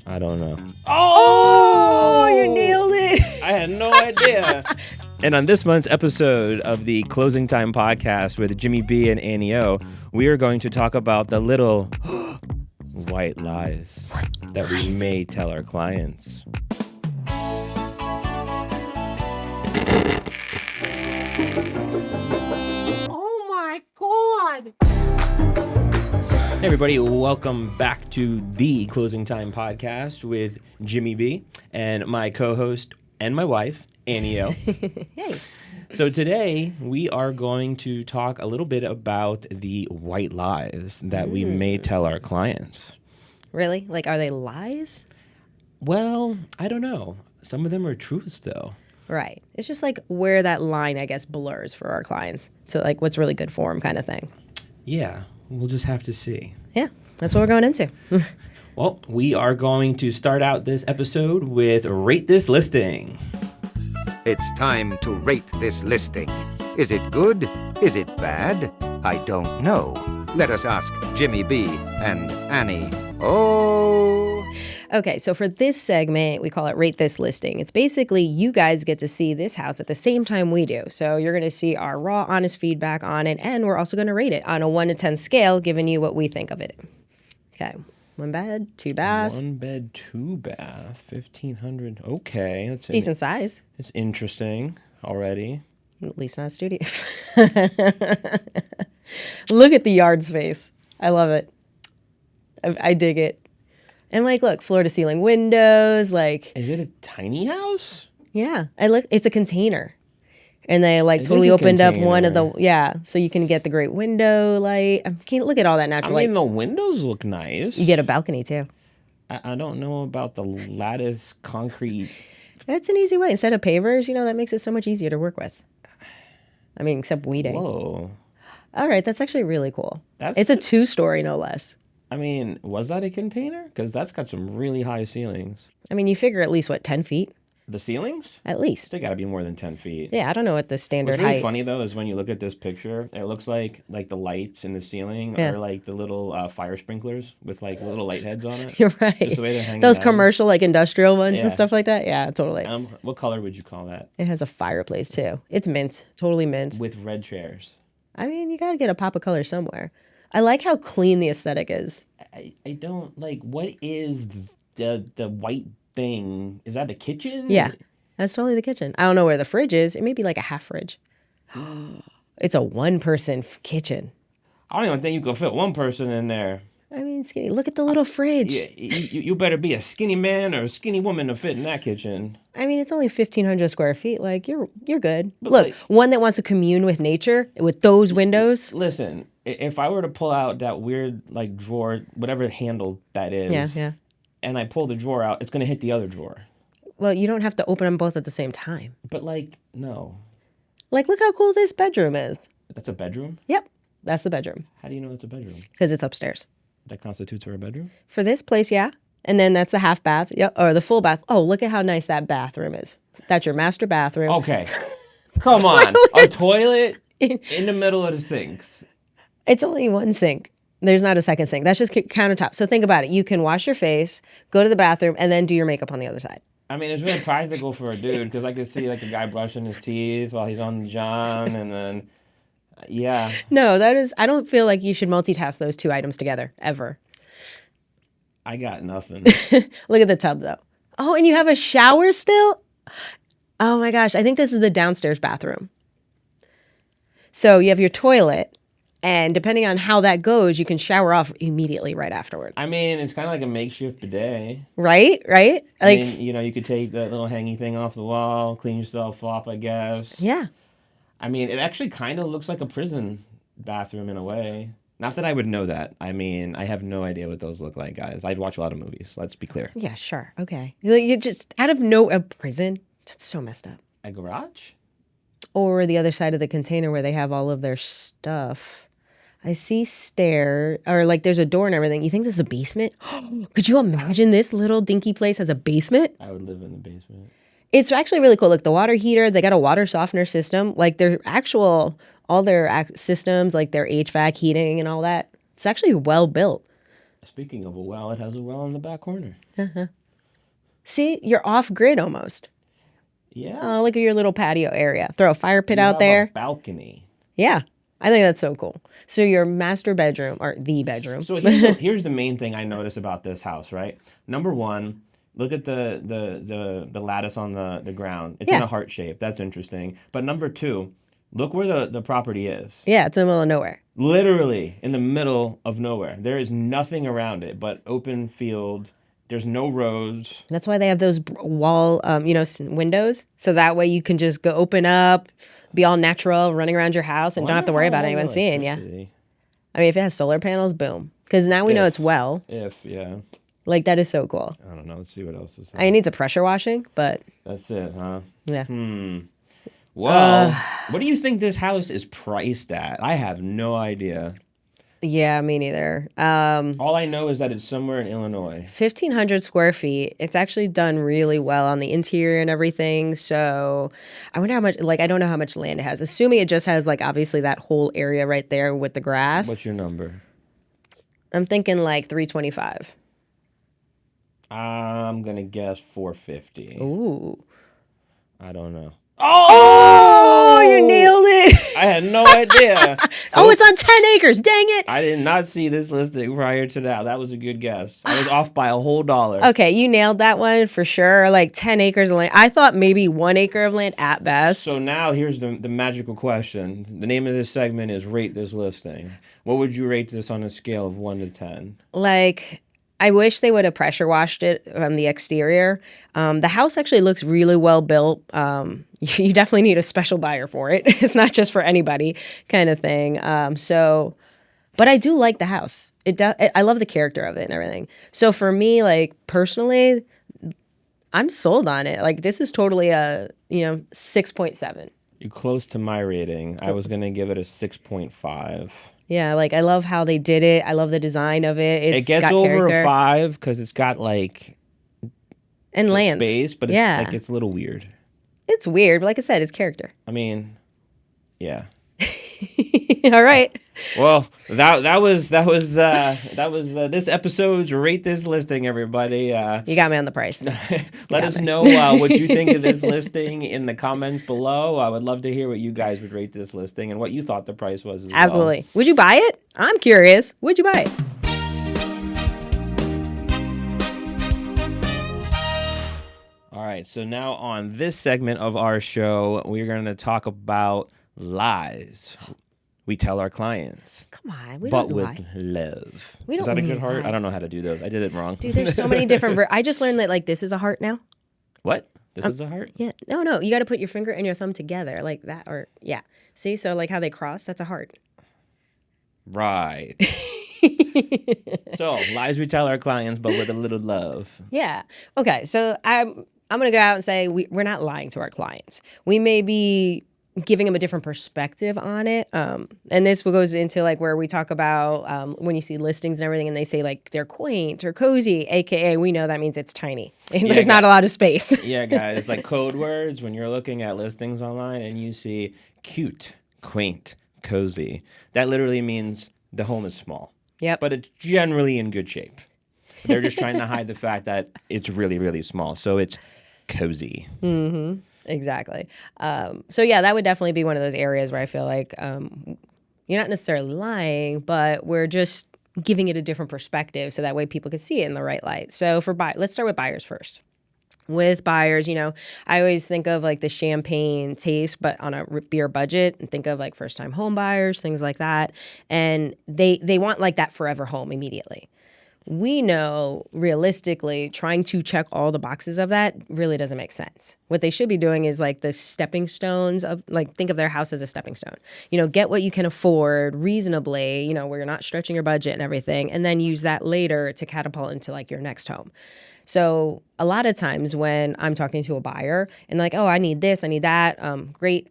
I don't know. Oh, you nailed it. I had no idea. And on this month's episode of the Closing Time podcast with Jimmy B and Annie O, we are going to talk about the little white lies that we may tell our clients. Oh my God. Hey everybody, welcome back to the Closing Time podcast with Jimmy B and my co-host and my wife, Annie O. Hey. So today we are going to talk a little bit about the white lies that we may tell our clients. Really? Like, are they lies? Well, I don't know. Some of them are truths though. Right. It's just like where that line, I guess, blurs for our clients to like what's really good for them kind of thing. Yeah, we'll just have to see. Yeah, that's what we're going into. Well, we are going to start out this episode with Rate This Listing. It's time to rate this listing. Is it good? Is it bad? I don't know. Let us ask Jimmy B and Annie. Oh. Okay, so for this segment, we call it Rate This Listing. It's basically you guys get to see this house at the same time we do. So you're going to see our raw, honest feedback on it, and we're also going to rate it on a 1 to 10 scale, giving you what we think of it. Okay, 1 bed, 2 baths. 1 bed, 2 bath, 1,500. Okay, that's Decent size. It's interesting already. At least not a studio. Look at the yard space. I love it. I dig it. And like, look, floor to ceiling windows, like. Is it a tiny house? Yeah. It's a container. And they like It totally is a opened up one of container. the, yeah. So you can get the great window light. Can't look at all that natural I mean, light. the windows look nice. You get a balcony too. I don't know about the lattice concrete. That's an easy way. Instead of pavers, that makes it so much easier to work with. I mean, except weeding. Whoa. All right. That's actually really cool. That's It's a 2-story, no less. I mean, was that a container? Because that's got some really high ceilings. I mean, you figure at least, 10 feet? The ceilings? At least. They got to be more than 10 feet. Yeah, I don't know what the standard What's really height. funny, though, is when you look at this picture, it looks like the lights in the ceiling Yeah. are like the little fire sprinklers with like little light heads on it. You're right. Just the way they're hanging Those down. commercial, like industrial ones Yeah. and stuff like that. Yeah, totally. What color would you call that? It has a fireplace too. It's mint, totally mint. With red chairs. I mean, you gotta get a pop of color somewhere. I like how clean the aesthetic is. I don't like. What is the white thing? Is that the kitchen? Yeah, that's totally the kitchen. I don't know where the fridge is. It may be like a half fridge. It's a 1-person kitchen. I don't even think you could fit one person in there. I mean, skinny. Look at the little fridge. Yeah, you better be a skinny man or a skinny woman to fit in that kitchen. I mean, it's only 1,500 square feet. Like you're good. But, Look, like- one that wants to commune with nature with those windows. Listen, if I were to pull out that weird like drawer, whatever handle that is, Yeah. and I pull the drawer out, it's gonna hit the other drawer. Well, you don't have to open them both at the same time. But like, no, Like, look how cool this bedroom is. that's a bedroom. Yep, that's the bedroom How do you know it's a bedroom? because it's upstairs. That constitutes for a bedroom. For this place, yeah. And then that's a half bath, yep, or the full bath. Oh, look at how nice that bathroom is. That's your master bathroom. Okay, come on, a toilet in the middle of the sinks. It's only one sink. There's not a second sink. That's just countertop. So think about it. You can wash your face, go to the bathroom, and then do your makeup on the other side. I mean, it's really practical for a dude because I could see like a guy brushing his teeth while he's on the john, and then, yeah. No, I don't feel like you should multitask those 2 items together, ever. I got nothing. Look at the tub, though. Oh, and you have a shower still? Oh my gosh, I think this is the downstairs bathroom. So you have your toilet, and depending on how that goes, you can shower off immediately right afterwards. I mean, it's kind of like a makeshift bidet. Right? Like, I mean, you could take that little hanging thing off the wall, clean yourself off, I guess. yeah. I mean, it actually kind of looks like a prison bathroom in a way. Not that I would know that. I mean, I have no idea what those look like, guys. I'd watch a lot of movies. Let's be clear. Yeah, sure. Okay. You just, out of a prison, that's so messed up. A garage? Or the other side of the container where they have all of their stuff. I see or like there's a door and everything. You think this is a basement? Could you imagine this little dinky place has a basement? I would live in the basement. It's actually really cool. Look, the water heater, they got a water softener system. Like all their systems, like their HVAC heating and all that. It's actually well built. Speaking of a well, it has a well in the back corner. See, you're off grid almost. Yeah. Oh, look at your little patio area. Throw a fire pit out have there. A balcony. Yeah. I think that's so cool. So your master bedroom, or the bedroom. So here's the main thing I notice about this house, right? Number one, look at the lattice on the ground. It's in a heart shape. That's interesting. But number two, look where the property is. Yeah, it's in the middle of nowhere. Literally in the middle of nowhere. There is nothing around it but open field. There's no roads. That's why they have those wall, windows. So that way you can just go open up, be all natural, running around your house, and don't have to worry about anyone seeing you. I mean, if it has solar panels, boom. Because now we know it's well. Like, that is so cool. I don't know. Let's see what else is. I mean, it needs a pressure washing, but. That's it, huh? Yeah. Well, what do you think this house is priced at? I have no idea. Yeah, me neither. All I know is that it's somewhere in Illinois. 1,500 square feet. It's actually done really well on the interior and everything. So I wonder how much, I don't know how much land it has. Assuming it just has, obviously that whole area right there with the grass. What's your number? I'm thinking 325. I'm going to guess 450. Ooh. I don't know. Oh, you nailed it. I had no idea. So it's on 10 acres. Dang it. I did not see this listing prior to that. That was a good guess. I was off by a whole $1. Okay, you nailed that one for sure. 10 acres of land. I thought maybe 1 acre of land at best. So now here's the magical question. The name of this segment is Rate This Listing. What would you rate this on a scale of 1 to 10? I wish they would have pressure washed it from the exterior. The house actually looks really well built. You definitely need a special buyer for it. It's not just for anybody kind of thing. But I do like the house. I love the character of it and everything. So for me, personally, I'm sold on it. This is totally a 6.7. You're close to my rating. I was gonna give it a 6.5. Yeah, I love how they did it. I love the design of it. It gets got over character. a 5 because it's got and land space, but it's, it's a little weird. It's weird, but like I said, it's character. I mean, yeah. All right. Well, that was this episode's Rate This Listing, everybody. You got me on the price. Let us know what you think of this listing in the comments below. I would love to hear what you guys would rate this listing and what you thought the price was as Absolutely. well. Would you buy it? I'm curious. Would you buy it? All right, so now on this segment of our show, we're going to talk about lies we tell our clients. Come on, we but don't with lie. love. We don't Is that a good heart? lie. I don't know how to do those. I did it wrong. Dude, there's so many different. I just learned that this is a heart now. What? This is a heart? Yeah. No. You got to put your finger and your thumb together like that, or yeah. See, so how they cross, that's a heart. Right. So lies we tell our clients, but with a little love. Yeah. Okay. So I'm gonna go out and say we're not lying to our clients. We may be giving them a different perspective on it. And this goes into where we talk about when you see listings and everything and they say they're quaint or cozy, AKA we know that means it's tiny. And there's not a lot of space. Yeah, guys, code words when you're looking at listings online and you see cute, quaint, cozy. That literally means the home is small. Yep. But it's generally in good shape. They're just trying to hide the fact that it's really, really small. So it's cozy. Mm-hmm. Exactly. So yeah, that would definitely be one of those areas where I feel you're not necessarily lying, but we're just giving it a different perspective so that way people can see it in the right light. So let's start with buyers first. With buyers, I always think of the champagne taste, but on a beer budget, and think of first-time home buyers, things like that. And they want that forever home immediately. We know realistically trying to check all the boxes of that really doesn't make sense. What they should be doing is the stepping stones of think of their house as a stepping stone. Get what you can afford reasonably, where you're not stretching your budget and everything, and then use that later to catapult into your next home. So a lot of times when I'm talking to a buyer and they're oh, I need this, I need that, great.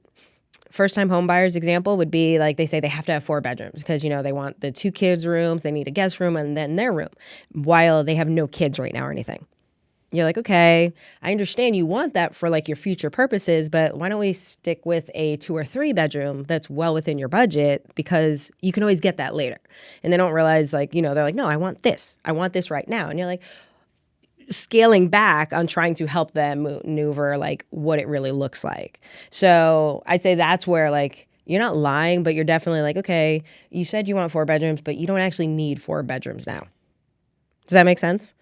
First-time home buyers example would be they say they have to have 4 bedrooms because, they want the 2 kids' rooms, they need a guest room, and then their room, while they have no kids right now or anything. You're like, okay, I understand you want that for like your future purposes, but why don't we stick with a 2 or 3 bedroom that's well within your budget, because you can always get that later. And they don't realize, like, they're like, no, I want this right now. And you're like scaling back on trying to help them maneuver like what it really looks like. So I'd say that's where, like, you're not lying, but you're definitely like, okay, you said you want 4 bedrooms, but you don't actually need 4 bedrooms now. Does that make sense?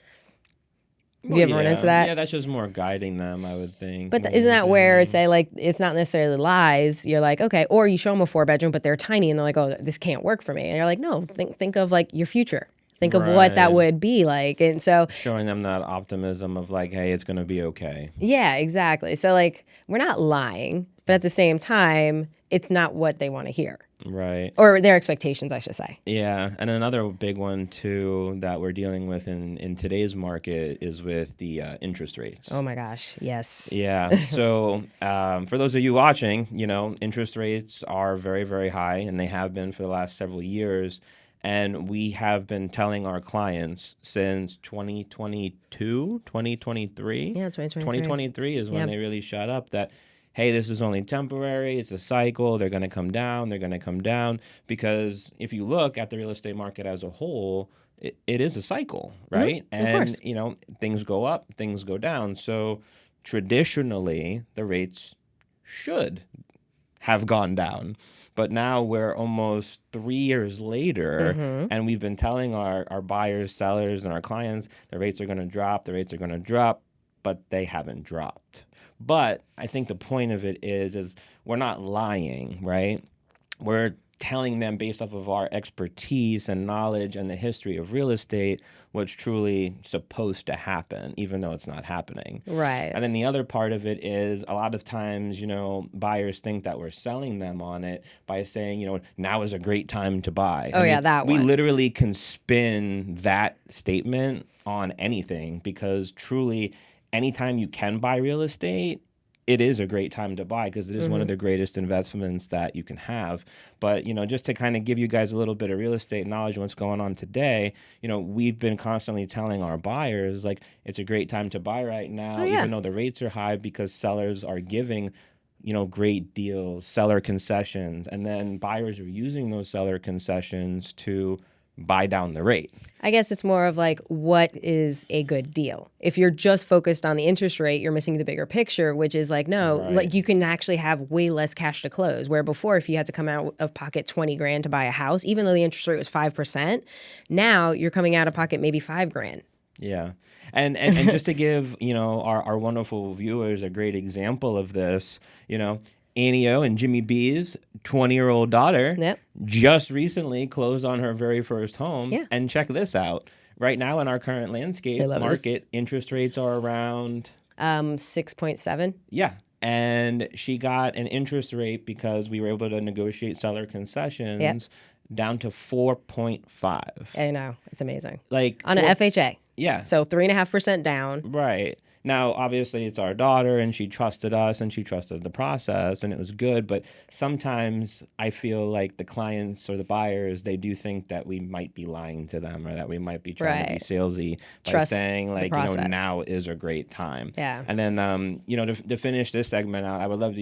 Have you ever run into that? Yeah, that's just more guiding them, I would think. But isn't that where, say, like, it's not necessarily lies? You're like, okay, or you show them a 4 bedroom, but they're tiny, and they're like, oh, this can't work for me. And you're like, no, think of like your future. Think of what that would be like. And so showing them that optimism of like, hey, it's going to be okay. Yeah, exactly. So like, we're not lying, but at the same time, it's not what they want to hear. Right. Or their expectations, I should say. Yeah. And another big one, too, that we're dealing with in today's market is with the interest rates. Oh, my gosh. Yes. Yeah. So for those of you watching, interest rates are very, very high, and they have been for the last several years. And we have been telling our clients since 2022, 2023. Yeah, 2023. 2023 is when they really shut up that, hey, this is only temporary. It's a cycle. They're going to come down. They're going to come down. Because if you look at the real estate market as a whole, it is a cycle, right? Mm-hmm. And, things go up, things go down. So traditionally, the rates should have gone down. But now we're almost 3 years later, and we've been telling our buyers, sellers, and our clients the rates are going to drop, but they haven't dropped. But I think the point of it is we're not lying, right? We're telling them based off of our expertise and knowledge and the history of real estate what's truly supposed to happen, even though it's not happening. Right. And then the other part of it is a lot of times, buyers think that we're selling them on it by saying, now is a great time to buy. Oh, that one. We literally can spin that statement on anything, because truly anytime you can buy real estate, it is a great time to buy, because it is one of the greatest investments that you can have. But, just to kind of give you guys a little bit of real estate knowledge of what's going on today, we've been constantly telling our buyers, like, it's a great time to buy right now, even though the rates are high, because sellers are giving, great deals, seller concessions, and then buyers are using those seller concessions to buy down the rate. I guess it's more of like, what is a good deal? If you're just focused on the interest rate, you're missing the bigger picture, which is like, no, like you can actually have way less cash to close. Where before, if you had to come out of pocket 20 grand to buy a house, even though the interest rate was 5%, now you're coming out of pocket maybe 5 grand. Yeah. And just to give, our wonderful viewers a great example of this, Annie O and Jimmy B's 20-year-old daughter just recently closed on her very first home. Yeah. And check this out. Right now in our current landscape market, interest rates are around 6.7. Yeah. And she got an interest rate, because we were able to negotiate seller concessions, down to 4.5. I know. It's amazing. Like on an FHA. Yeah. So 3.5% down. Right. Now, obviously, it's our daughter, and she trusted us, and she trusted the process, and it was good. But sometimes I feel like the clients or the buyers, they do think that we might be lying to them, or that we might be trying to be salesy by saying, like, now is a great time. Yeah. And then, to finish this segment out, I would love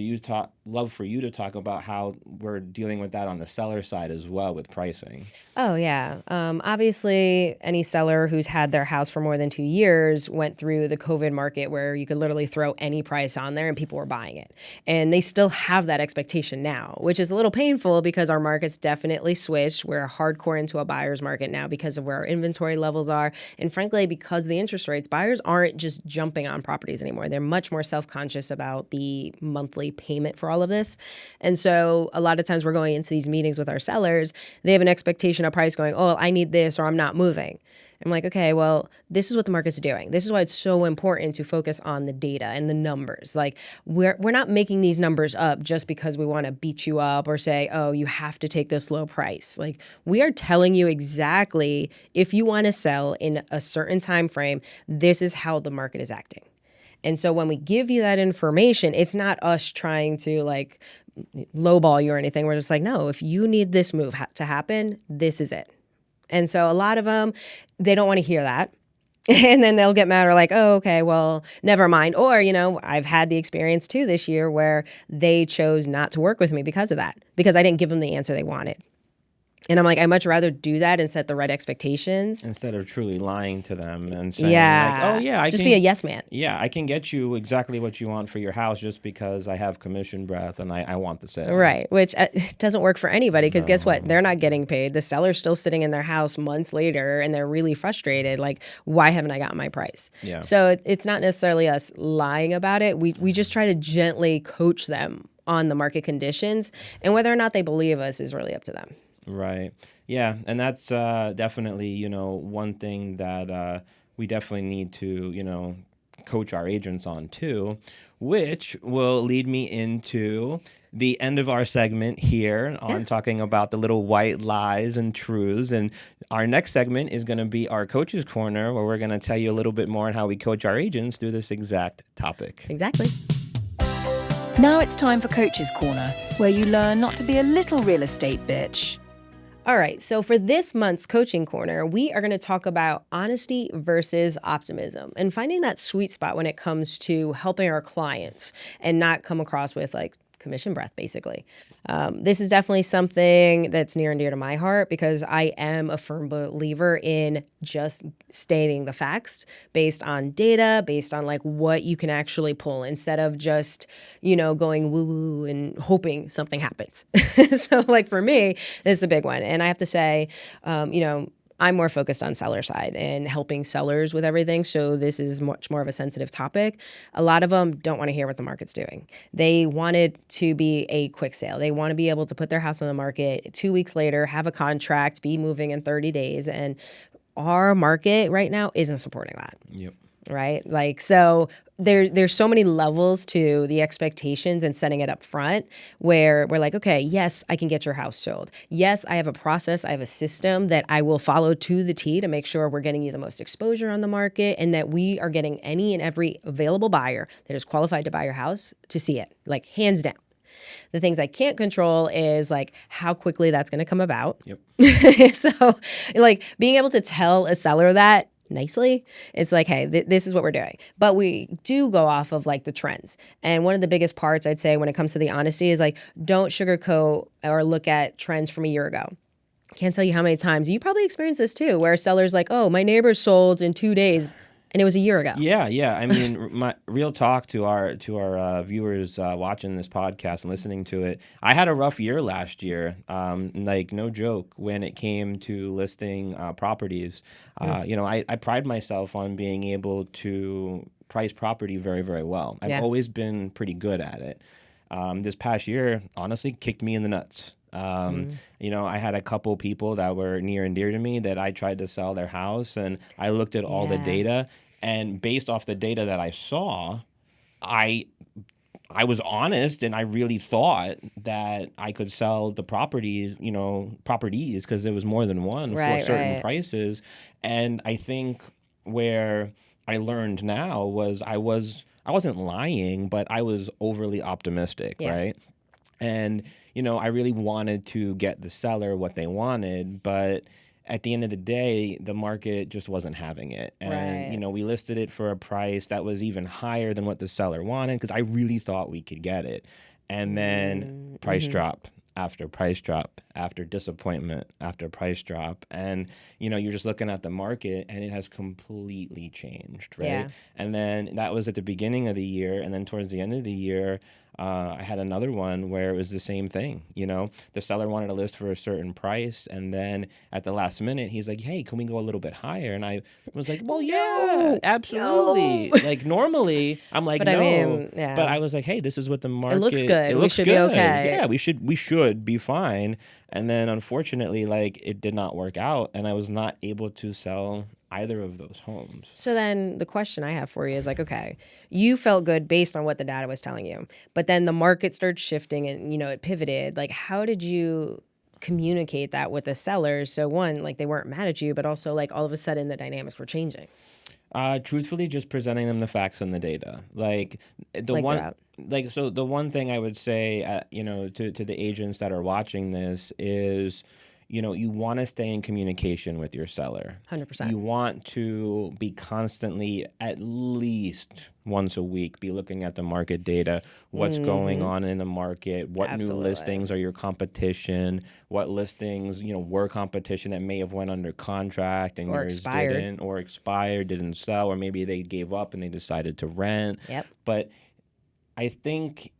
for you to talk about how we're dealing with that on the seller side as well with pricing. Oh, yeah. Obviously, any seller who's had their house for more than 2 years went through the COVID market where you could literally throw any price on there and people were buying it. And they still have that expectation now, which is a little painful, because our market's definitely switched. We're hardcore into a buyer's market now because of where our inventory levels are. And frankly, because of the interest rates, buyers aren't just jumping on properties anymore. They're much more self-conscious about the monthly payment for all of this. And so a lot of times we're going into these meetings with our sellers, they have an expectation of price going, oh, I need this, or I'm not moving. I'm like, okay, well, this is what the market's doing. This is why it's so important to focus on the data and the numbers. Like, we're not making these numbers up just because we want to beat you up or say, oh, you have to take this low price. Like, we are telling you exactly, if you want to sell in a certain time frame, this is how the market is acting. And so when we give you that information, it's not us trying to like lowball you or anything. We're just like, no, if you need this move to happen, this is it. And so a lot of them, they don't want to hear that. And then they'll get mad or like, oh, okay, well, never mind. Or, I've had the experience too this year where they chose not to work with me because of that, because I didn't give them the answer they wanted. And I'm like, I'd much rather do that and set the right expectations. Instead of truly lying to them and saying, Yeah. like, oh, yeah, Just be a yes man. Yeah, I can get you exactly what you want for your house just because I have commission breath and I want the sale. Right, which doesn't work for anybody because guess what? They're not getting paid. The seller's still sitting in their house months later and they're really frustrated. Like, why haven't I gotten my price? Yeah. So it's not necessarily us lying about it. We just try to gently coach them on the market conditions, and whether or not they believe us is really up to them. Right. Yeah. And that's definitely, one thing that we definitely need to, coach our agents on too, which will lead me into the end of our segment here on talking about the little white lies and truths. And our next segment is going to be our Coach's Corner, where we're going to tell you a little bit more on how we coach our agents through this exact topic. Exactly. Now it's time for Coach's Corner, where you learn not to be a little real estate bitch. All right, so for this month's Coaching Corner, we are going to talk about honesty versus optimism and finding that sweet spot when it comes to helping our clients and not come across with like commission breath, basically. This is definitely something that's near and dear to my heart because I am a firm believer in just stating the facts based on data, based on like what you can actually pull instead of just, going woo-woo and hoping something happens. So like for me, this is a big one. And I have to say, I'm more focused on seller side and helping sellers with everything. So this is much more of a sensitive topic. A lot of them don't want to hear what the market's doing. They want it to be a quick sale. They want to be able to put their house on the market 2 weeks later, have a contract, be moving in 30 days. And our market right now isn't supporting that. Yep. Right? Like, so there's so many levels to the expectations and setting it up front where we're like, okay, yes, I can get your house sold. Yes, I have a process, I have a system that I will follow to the T to make sure we're getting you the most exposure on the market and that we are getting any and every available buyer that is qualified to buy your house to see it, like hands down. The things I can't control is like how quickly that's going to come about. Yep. So like being able to tell a seller that nicely, it's like, hey, this is what we're doing. But we do go off of like the trends. And one of the biggest parts I'd say when it comes to the honesty is like, don't sugarcoat or look at trends from a year ago. Can't tell you how many times you probably experienced this too, where sellers like, oh, my neighbor sold in 2 days. And it was a year ago. Yeah. I mean, my real talk to our viewers watching this podcast and listening to it. I had a rough year last year. Like no joke when it came to listing properties. I pride myself on being able to price property very, very well. I've always been pretty good at it. This past year, honestly, kicked me in the nuts. I had a couple people that were near and dear to me that I tried to sell their house, and I looked at all the data, and based off the data that I saw, I was honest, and I really thought that I could sell the properties because there was more than one for certain prices. And I think where I learned now was I wasn't lying, but I was overly optimistic, right? And I really wanted to get the seller what they wanted, but at the end of the day, the market just wasn't having it. And, we listed it for a price that was even higher than what the seller wanted because I really thought we could get it. And then price drop after price drop after disappointment after price drop. And, you're just looking at the market and it has completely changed, right? Yeah. And then that was at the beginning of the year. And then towards the end of the year, I had another one where it was the same thing. The seller wanted to list for a certain price, and then at the last minute, he's like, "Hey, can we go a little bit higher?" And I was like, "Well, yeah, absolutely." No. Like normally, I'm like, But "No," I mean, but I was like, "Hey, this is what the market. It looks good. It We looks should good. be okay. Yeah, we should be fine." And then unfortunately, like it did not work out, and I was not able to sell either of those homes. So then the question I have for you is like, okay, you felt good based on what the data was telling you, but then the market started shifting and, it pivoted. Like, how did you communicate that with the sellers? So one, like they weren't mad at you, but also like all of a sudden the dynamics were changing. Truthfully, just presenting them the facts and the data. Like the Like one, that. like so the one thing I would say, to the agents that are watching this is, you want to stay in communication with your seller. 100%. You want to be constantly, at least once a week, be looking at the market data, what's going on in the market, what Absolutely. new listings are your competition, what listings, were competition that may have went under contract and Or yours expired. didn't, or expired, didn't sell, or maybe they gave up and they decided to rent. Yep. But I think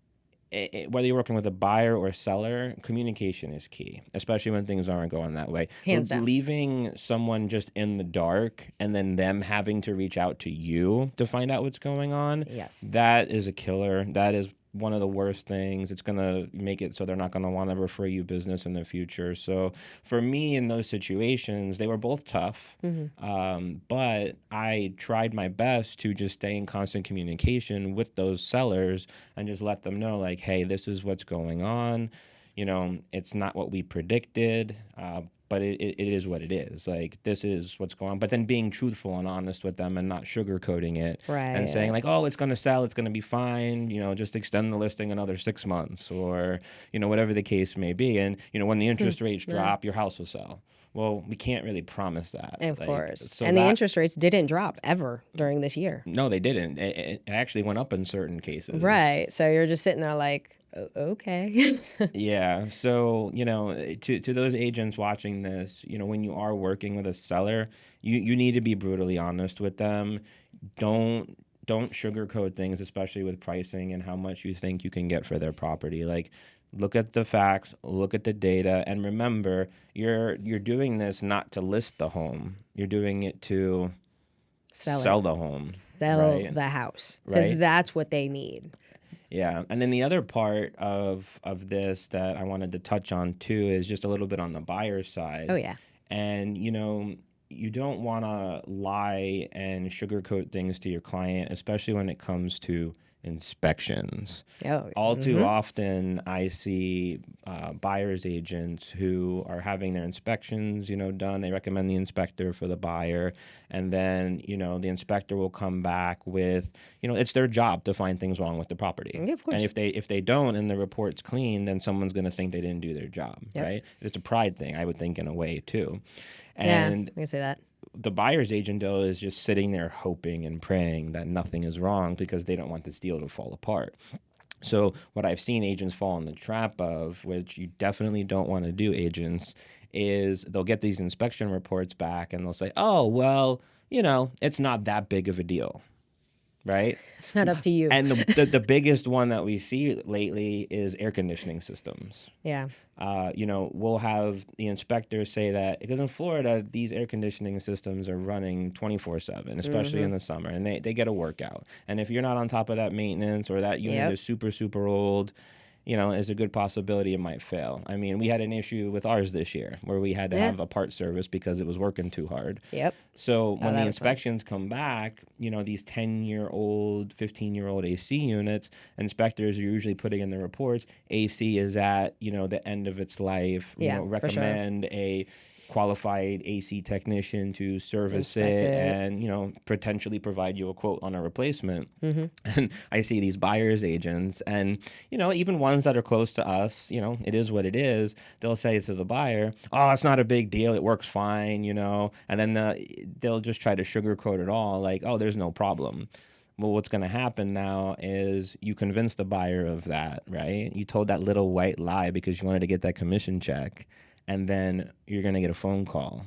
whether you're working with a buyer or a seller, communication is key, especially when things aren't going that way. Hands down. Leaving someone just in the dark and then them having to reach out to you to find out what's going on, Yes. that is a killer. That is one of the worst things. It's going to make it so they're not going to want to refer you business in the future. So for me, in those situations, they were both tough, but I tried my best to just stay in constant communication with those sellers and just let them know, like, hey, this is what's going on. It's not what we predicted, but it is what it is. Like, this is what's going on. But then being truthful and honest with them and not sugarcoating it. Right. And saying, like, oh, it's going to sell. It's going to be fine. Just extend the listing another 6 months or, whatever the case may be. And, when the interest rates drop, your house will sell. Well, we can't really promise that. Of course. So and the interest rates didn't drop ever during this year. No, they didn't. It actually went up in certain cases. Right. So you're just sitting there like, okay. Yeah. So, to those agents watching this, when you are working with a seller, you need to be brutally honest with them. Don't sugarcoat things, especially with pricing and how much you think you can get for their property. Like, look at the facts, look at the data, and remember, you're doing this not to list the home. You're doing it to sell the home. Sell the house. Because that's what they need. Yeah. And then the other part of this that I wanted to touch on too is just a little bit on the buyer side. Oh, yeah. And, you don't want to lie and sugarcoat things to your client, especially when it comes to inspections. All too often, I see buyer's agents who are having their inspections, done. They recommend the inspector for the buyer, and then, the inspector will come back with, it's their job to find things wrong with the property. Yeah, of course. And if they don't and the report's clean, then someone's going to think they didn't do their job, right? It's a pride thing, I would think, in a way too. And I can say that. The buyer's agent, though, is just sitting there hoping and praying that nothing is wrong because they don't want this deal to fall apart. So what I've seen agents fall in the trap of, which you definitely don't want to do, agents, is they'll get these inspection reports back and they'll say, oh, well, it's not that big of a deal. Right? It's not up to you. And the biggest one that we see lately is air conditioning systems. Yeah. We'll have the inspectors say that because in Florida, these air conditioning systems are running 24/7, especially in the summer, and they get a workout. And if you're not on top of that maintenance or that unit is super, super old, is a good possibility it might fail. I mean, we had an issue with ours this year where we had to have a part service because it was working too hard. Yep. So when the inspections come back, these 10-year-old, 15-year-old AC units, inspectors are usually putting in the reports, AC is at, the end of its life. Recommend a qualified AC technician to service it and, potentially provide you a quote on a replacement. And I see these buyer's agents and, even ones that are close to us, it is what it is. They'll say to the buyer, oh, it's not a big deal. It works fine, and then they'll just try to sugarcoat it all like, oh, there's no problem. Well, what's going to happen now is you convince the buyer of that, right? You told that little white lie because you wanted to get that commission check. And then you're going to get a phone call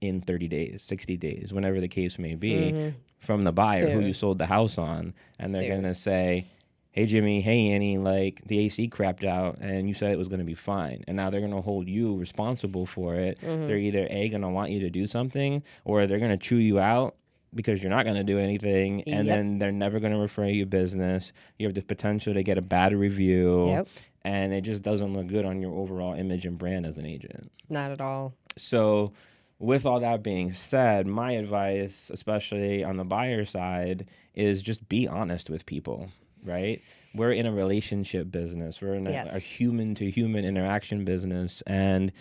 in 30 days, 60 days, whenever the case may be, from the buyer who you sold the house on. And they're going to say, hey, Jimmy, hey, Annie, like the AC crapped out and you said it was going to be fine. And now they're going to hold you responsible for it. They're either A, going to want you to do something, or they're going to chew you out because you're not going to do anything. And then they're never going to refer you business. You have the potential to get a bad review. And it just doesn't look good on your overall image and brand as an agent. Not at all. So with all that being said, my advice, especially on the buyer side, is just be honest with people. right? We're in a relationship business. We're in a human to human interaction business. And,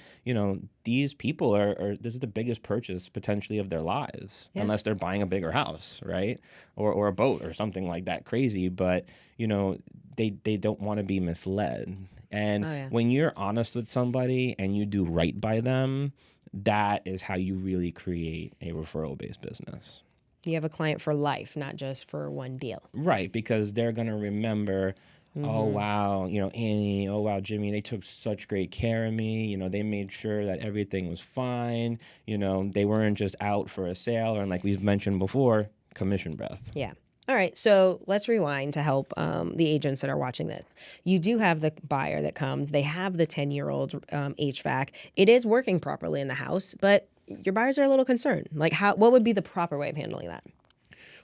these people this is the biggest purchase potentially of their lives, unless they're buying a bigger house, right? Or a boat or something like that crazy. But, they don't want to be misled. And when you're honest with somebody and you do right by them, that is how you really create a referral-based business. You have a client for life, not just for one deal. Right, because they're going to remember, oh, wow, Annie, oh, wow, Jimmy, they took such great care of me. They made sure that everything was fine. They weren't just out for a sale or, like we've mentioned before, commission breath. Yeah. All right, so let's rewind to help the agents that are watching this. You do have the buyer that comes. They have the 10-year-old HVAC. It is working properly in the house, but your buyers are a little concerned. Like, what would be the proper way of handling that?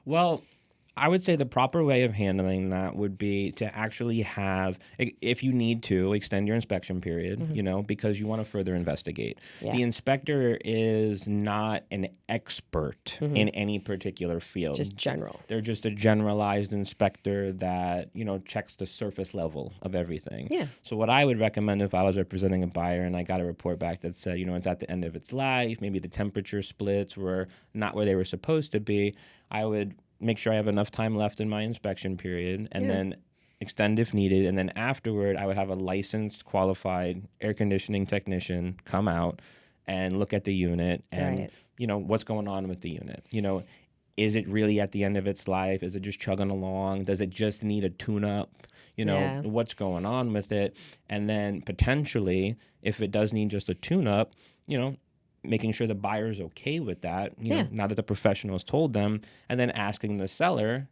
Well, I would say the proper way of handling that would be to actually have, if you need to, extend your inspection period, because you want to further investigate. Yeah. The inspector is not an expert in any particular field. Just general. They're just a generalized inspector that, checks the surface level of everything. Yeah. So what I would recommend if I was representing a buyer and I got a report back that said, it's at the end of its life, maybe the temperature splits were not where they were supposed to be, I would make sure I have enough time left in my inspection period and then extend if needed. And then afterward, I would have a licensed, qualified air conditioning technician come out and look at the unit and, what's going on with the unit. Is it really at the end of its life? Is it just chugging along? Does it just need a tune-up? What's going on with it? And then potentially, if it does need just a tune-up, making sure the buyer's okay with that, now that the professional has told them, and then asking the seller,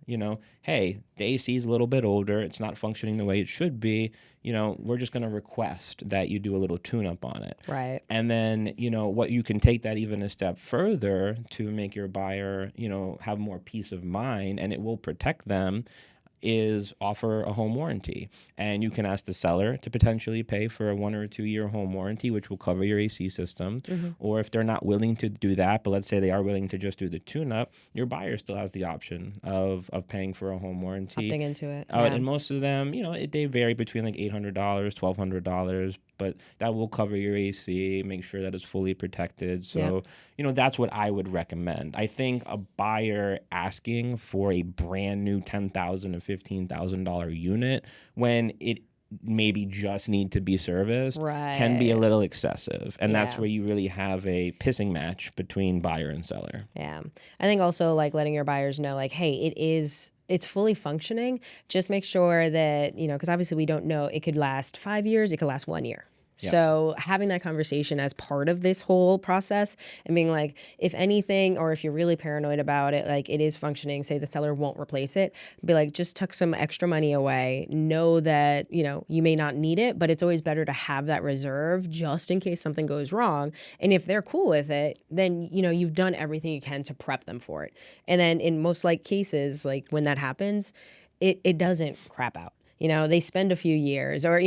hey, the AC is a little bit older. It's not functioning the way it should be. We're just going to request that you do a little tune-up on it. Right. And then, what you can take that even a step further to make your buyer, have more peace of mind, and it will protect them, is offer a home warranty. And you can ask the seller to potentially pay for a 1 or 2 year home warranty, which will cover your AC system. Or if they're not willing to do that, but let's say they are willing to just do the tune-up, your buyer still has the option of paying for a home warranty. Opting into it. And most of them, they vary between like $800, $1,200, but that will cover your AC, make sure that it's fully protected. So, that's what I would recommend. I think a buyer asking for a brand new $10,000 to $15,000 unit when it maybe just need to be serviced can be a little excessive. And that's where you really have a pissing match between buyer and seller. Yeah. I think also like letting your buyers know like, hey, it's fully functioning. Just make sure that, because obviously we don't know, it could last 5 years, it could last 1 year. Yep. So having that conversation as part of this whole process and being like, if anything, or if you're really paranoid about it, like it is functioning, say the seller won't replace it, be like, just tuck some extra money away. Know that, you may not need it, but it's always better to have that reserve just in case something goes wrong. And if they're cool with it, then, you've done everything you can to prep them for it. And then in most cases, like when that happens, it doesn't crap out. They spend a few years or,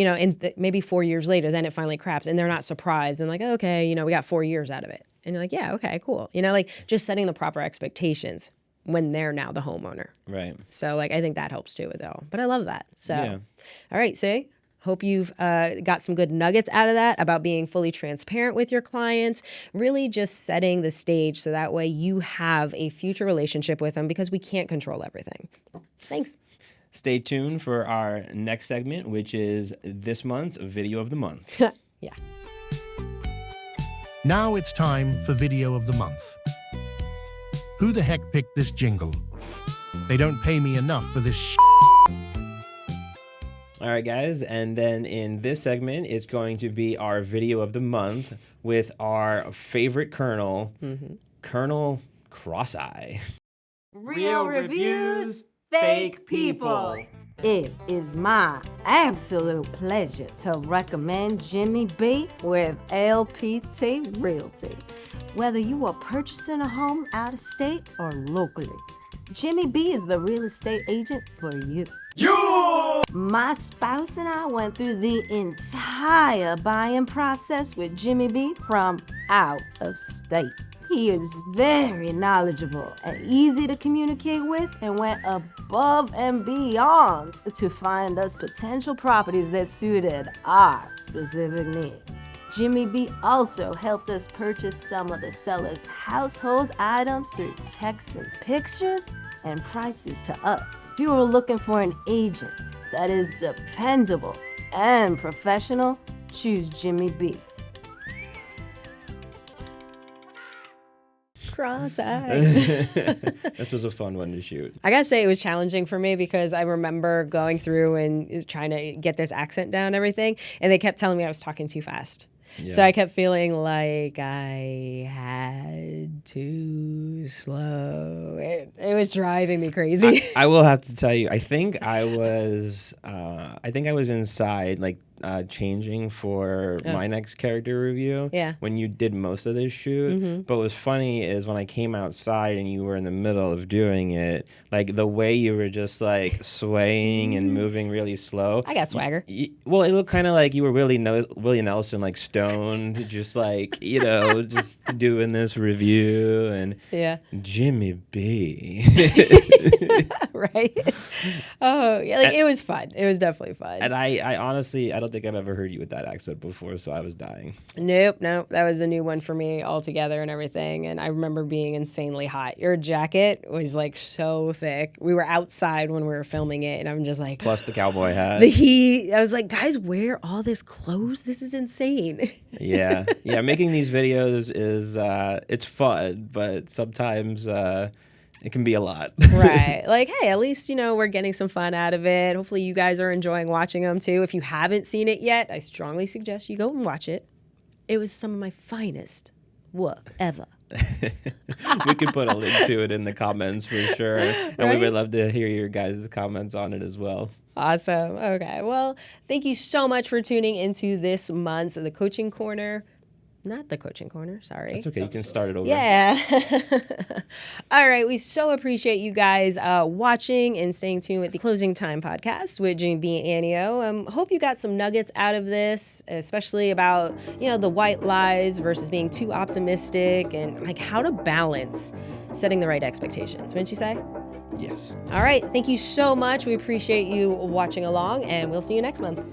maybe 4 years later, then it finally craps and they're not surprised and like, okay, we got 4 years out of it. And you're like, yeah, okay, cool. Just setting the proper expectations when they're now the homeowner. Right. So I think that helps too, though. But I love that. So, all right, see? Hope you've got some good nuggets out of that about being fully transparent with your clients, really just setting the stage so that way you have a future relationship with them because we can't control everything. Thanks. Stay tuned for our next segment, which is this month's Video of the Month. Yeah. Now it's time for Video of the Month. Who the heck picked this jingle? They don't pay me enough for this All right, guys, and then in this segment, it's going to be our Video of the Month with our favorite Colonel, Colonel Cross-Eye. Real reviews, fake people. It is my absolute pleasure to recommend Jimmy B with LPT Realty. Whether you are purchasing a home out of state or locally, Jimmy B is the real estate agent for you. My spouse and I went through the entire buying process with Jimmy B from out of state. He is very knowledgeable and easy to communicate with and went above and beyond to find us potential properties that suited our specific needs. Jimmy B also helped us purchase some of the seller's household items through texts and pictures and prices to us. If you are looking for an agent that is dependable and professional, choose Jimmy B. Cross-eyed. This was a fun one to shoot. I gotta say it was challenging for me because I remember going through and trying to get this accent down and everything, and they kept telling me I was talking too fast. Yeah. So I kept feeling like I had to slow. It was driving me crazy. I will have to tell you, I think I was inside, like, changing for my next character review. Yeah. When you did most of this shoot. Mm-hmm. But what was funny is when I came outside and you were in the middle of doing it, like the way you were just like swaying and moving really slow. I got swagger. Well, it looked kind of like you were Willie Nelson, like stoned, just like, just doing this review. And Yeah. Jimmy B. Right? Oh, yeah. Like, it was fun. It was definitely fun. And I honestly, I don't think I've ever heard you with that accent before, so I was dying. Nope. That was a new one for me altogether and everything. And I remember being insanely hot. Your jacket was like so thick. We were outside when we were filming it, and I'm just like, Plus the cowboy hat. the heat. I was like, guys, wear all this clothes. This is insane. Yeah. Making these videos is it's fun, but sometimes it can be a lot. Right. Like, hey, at least, we're getting some fun out of it. Hopefully you guys are enjoying watching them too. If you haven't seen it yet, I strongly suggest you go and watch it. It was some of my finest work ever. We could put a link to it in the comments for sure. And we Right? would love to hear your guys' comments on it as well. Awesome. Okay. Well, thank you so much for tuning into this month's The Coaching Corner. Not the Coaching Corner, sorry. That's okay. You can start it over. Yeah. All right. We so appreciate you guys watching and staying tuned with the Closing Time podcast with Jimmy B and Annie O. Hope you got some nuggets out of this, especially about, the white lies versus being too optimistic and like how to balance setting the right expectations. Wouldn't you say? Yes. All right. Thank you so much. We appreciate you watching along, and we'll see you next month.